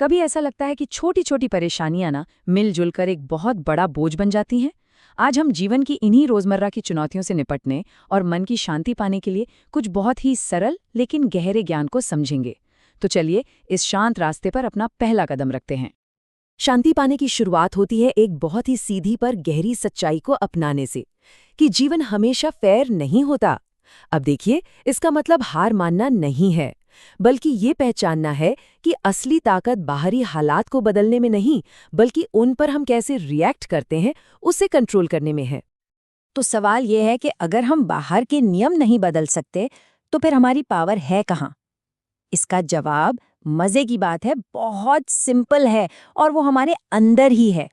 कभी ऐसा लगता है कि छोटी छोटी परेशानियां ना मिलजुल कर एक बहुत बड़ा बोझ बन जाती हैं। आज हम जीवन की इन्हीं रोजमर्रा की चुनौतियों से निपटने और मन की शांति पाने के लिए कुछ बहुत ही सरल लेकिन गहरे ज्ञान को समझेंगे। तो चलिए इस शांत रास्ते पर अपना पहला कदम रखते हैं। शांति पाने की शुरुआत होती है एक बहुत ही सीधी पर गहरी सच्चाई को अपनाने से कि जीवन हमेशा फेयर नहीं होता। अब देखिए, इसका मतलब हार मानना नहीं है, बल्कि ये पहचानना है कि असली ताकत बाहरी हालात को बदलने में नहीं, बल्कि उन पर हम कैसे रिएक्ट करते हैं उसे कंट्रोल करने में है। तो सवाल ये है कि अगर हम बाहर के नियम नहीं बदल सकते तो फिर हमारी पावर है कहाँ? इसका जवाब मजे की बात है, बहुत सिंपल है और वो हमारे अंदर ही है।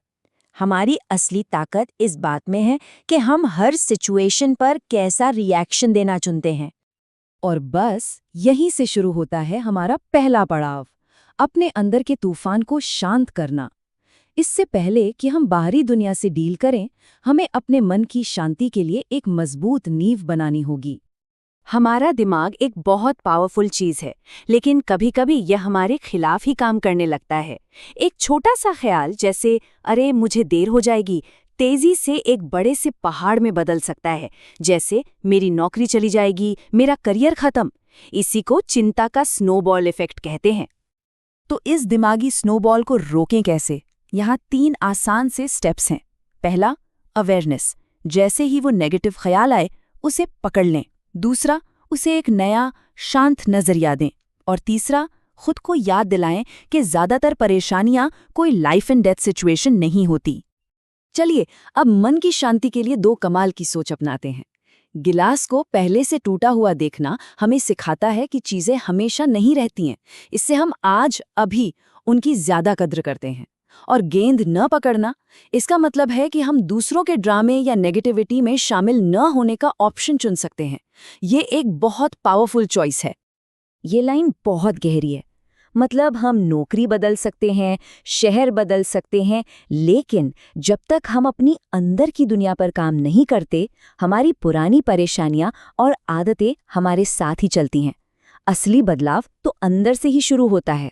हमारी असली ताकत इस बात में है कि हम हर सिचुएशन पर कैसा रिएक्शन देना चुनते हैं। और बस यहीं से शुरू होता है हमारा पहला पड़ाव, अपने अंदर के तूफान को शांत करना। इससे पहले कि हम बाहरी दुनिया से डील करें, हमें अपने मन की शांति के लिए एक मजबूत नींव बनानी होगी। हमारा दिमाग एक बहुत पावरफुल चीज है, लेकिन कभी-कभी यह हमारे खिलाफ ही काम करने लगता है। एक छोटा सा ख्याल, जैसे अरे मुझे देर हो जाएगी, तेजी से एक बड़े से पहाड़ में बदल सकता है। जैसे मेरी नौकरी चली जाएगी, मेरा करियर खत्म। इसी को चिंता का स्नोबॉल इफेक्ट कहते हैं। तो इस दिमागी स्नोबॉल को रोकें कैसे? यहाँ 3 आसान से स्टेप्स हैं। पहला, अवेयरनेस। जैसे ही वो नेगेटिव ख्याल आए, उसे पकड़ लें। दूसरा, उसे एक नया शांत नजरिया दें। और तीसरा, खुद को याद दिलाएं कि ज्यादातर परेशानियां कोई लाइफ एंड डेथ सिचुएशन नहीं होती। चलिए अब मन की शांति के लिए 2 कमाल की सोच अपनाते हैं। गिलास को पहले से टूटा हुआ देखना हमें सिखाता है कि चीजें हमेशा नहीं रहती हैं। इससे हम आज अभी उनकी ज्यादा कद्र करते हैं। और गेंद न पकड़ना, इसका मतलब है कि हम दूसरों के ड्रामे या नेगेटिविटी में शामिल न होने का ऑप्शन चुन सकते हैं। ये एक बहुत पावरफुल चॉइस है। ये लाइन बहुत गहरी है। मतलब हम नौकरी बदल सकते हैं, शहर बदल सकते हैं, लेकिन जब तक हम अपनी अंदर की दुनिया पर काम नहीं करते, हमारी पुरानी परेशानियां और आदतें हमारे साथ ही चलती हैं। असली बदलाव तो अंदर से ही शुरू होता है।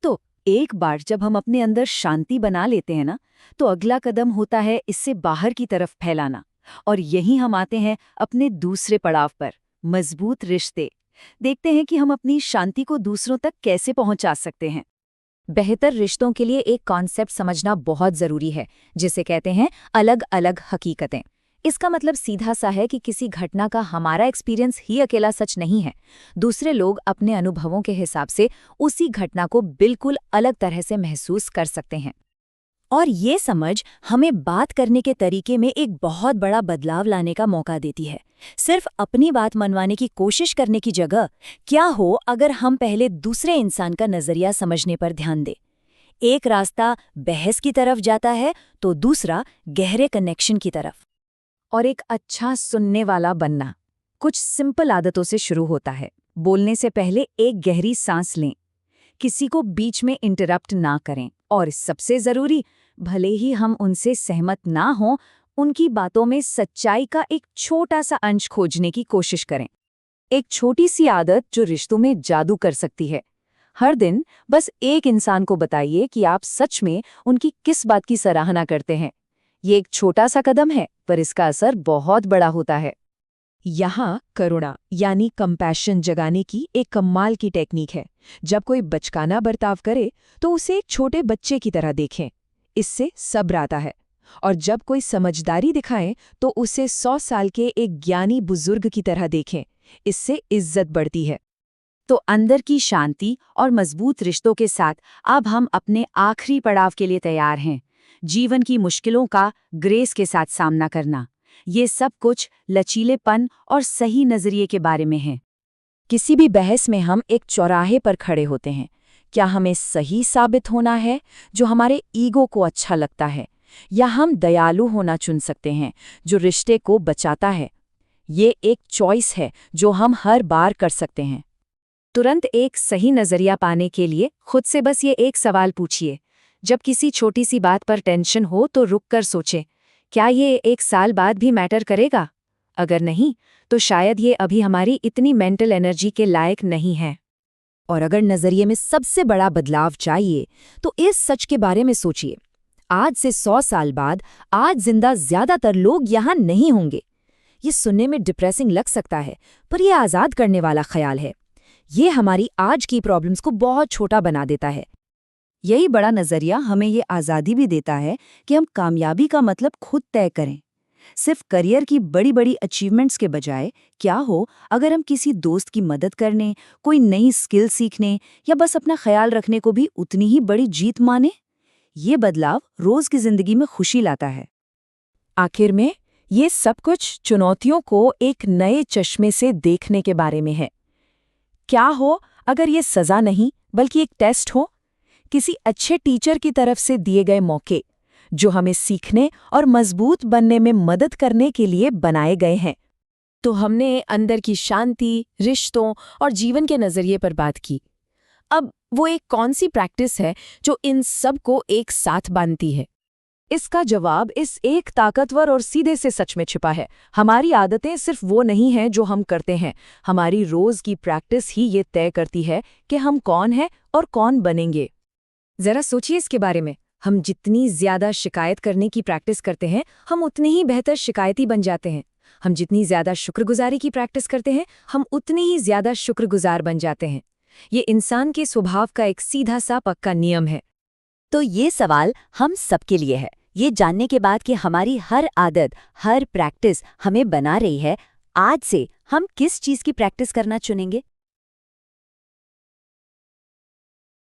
तो एक बार जब हम अपने अंदर शांति बना लेते हैं ना, तो अगला कदम होता है इससे बाहर की तरफ फैलाना। और यहीं हम आते हैं अपने दूसरे पड़ाव पर, मजबूत रिश्ते। देखते हैं कि हम अपनी शांति को दूसरों तक कैसे पहुंचा सकते हैं। बेहतर रिश्तों के लिए एक कॉन्सेप्ट समझना बहुत जरूरी है, जिसे कहते हैं अलग अलग हकीकतें। इसका मतलब सीधा सा है कि किसी घटना का हमारा एक्सपीरियंस ही अकेला सच नहीं है। दूसरे लोग अपने अनुभवों के हिसाब से उसी घटना को बिल्कुल अलग तरह से महसूस कर सकते हैं। और ये समझ हमें बात करने के तरीके में एक बहुत बड़ा बदलाव लाने का मौका देती है। सिर्फ अपनी बात मनवाने की कोशिश करने की जगह, क्या हो अगर हम पहले दूसरे इंसान का नजरिया समझने पर ध्यान दें। एक रास्ता बहस की तरफ जाता है, तो दूसरा गहरे कनेक्शन की तरफ। और एक अच्छा सुनने वाला बनना कुछ सिंपल आदतों से शुरू होता है। बोलने से पहले एक गहरी सांस लें, किसी को बीच में इंटरप्ट ना करें, और सबसे जरूरी, भले ही हम उनसे सहमत ना हों, उनकी बातों में सच्चाई का एक छोटा सा अंश खोजने की कोशिश करें। एक छोटी सी आदत जो रिश्तों में जादू कर सकती है। हर दिन बस एक इंसान को बताइए कि आप सच में उनकी किस बात की सराहना करते हैं। ये एक छोटा सा कदम है, पर इसका असर बहुत बड़ा होता है। यहाँ करुणा यानी कंपैशन जगाने की एक कमाल की टेक्निक है। जब कोई बचकाना बर्ताव करे तो उसे एक छोटे बच्चे की तरह देखें। इससे सब्र आता है। और जब कोई समझदारी दिखाएं तो उसे 100 साल के एक ज्ञानी बुजुर्ग की तरह देखें। इससे इज्जत बढ़ती है। तो अंदर की शांति और मजबूत रिश्तों के साथ अब हम अपने आखिरी पड़ाव के लिए तैयार हैं, जीवन की मुश्किलों का ग्रेस के साथ सामना करना। ये सब कुछ लचीलेपन और सही नजरिए के बारे में है। किसी भी बहस में हम एक चौराहे पर खड़े होते हैं। क्या हमें सही साबित होना है, जो हमारे ईगो को अच्छा लगता है, या हम दयालु होना चुन सकते हैं, जो रिश्ते को बचाता है? ये एक चॉइस है जो हम हर बार कर सकते हैं। तुरंत एक सही नजरिया पाने के लिए खुद से बस ये एक सवाल पूछिए। जब किसी छोटी सी बात पर टेंशन हो तो रुक कर सोचें, क्या ये 1 साल बाद भी मैटर करेगा? अगर नहीं, तो शायद ये अभी हमारी इतनी मेंटल एनर्जी के लायक नहीं है। और अगर नजरिए में सबसे बड़ा बदलाव चाहिए तो इस सच के बारे में सोचिए, आज से 100 साल बाद आज जिंदा ज्यादातर लोग यहाँ नहीं होंगे। ये सुनने में डिप्रेसिंग लग सकता है, पर यह आज़ाद करने वाला ख्याल है। ये हमारी आज की प्रॉब्लम्स को बहुत छोटा बना देता है। यही बड़ा नज़रिया हमें ये आज़ादी भी देता है कि हम कामयाबी का मतलब खुद तय करें। सिर्फ करियर की बड़ी बड़ी अचीवमेंट्स के बजाय क्या हो अगर हम किसी दोस्त की मदद करने, कोई नई स्किल सीखने या बस अपना ख्याल रखने को भी उतनी ही बड़ी जीत माने। ये बदलाव रोज की जिंदगी में खुशी लाता है। आखिर में ये सब कुछ चुनौतियों को एक नए चश्मे से देखने के बारे में है। क्या हो अगर ये सज़ा नहीं बल्कि एक टेस्ट हो, किसी अच्छे टीचर की तरफ से दिए गए मौके जो हमें सीखने और मजबूत बनने में मदद करने के लिए बनाए गए हैं। तो हमने अंदर की शांति, रिश्तों और जीवन के नज़रिए पर बात की। अब वो एक कौन सी प्रैक्टिस है जो इन सब को एक साथ बांधती है? इसका जवाब इस एक ताकतवर और सीधे से सच में छिपा है। हमारी आदतें सिर्फ वो नहीं हैं जो हम करते हैं, हमारी रोज की प्रैक्टिस ही ये तय करती है कि हम कौन हैं और कौन बनेंगे। जरा सोचिए इसके बारे में। हम जितनी ज्यादा शिकायत करने की प्रैक्टिस करते हैं, हम उतने ही बेहतर शिकायती बन जाते हैं। हम जितनी ज्यादा शुक्रगुजारी की प्रैक्टिस करते हैं, हम उतने ही ज्यादा शुक्रगुजार बन जाते हैं। ये इंसान के स्वभाव का एक सीधा सा पक्का नियम है। तो ये सवाल हम सबके लिए है, ये जानने के बाद कि हमारी हर आदत, हर प्रैक्टिस हमें बना रही है, आज से हम किस चीज़ की प्रैक्टिस करना चुनेंगे।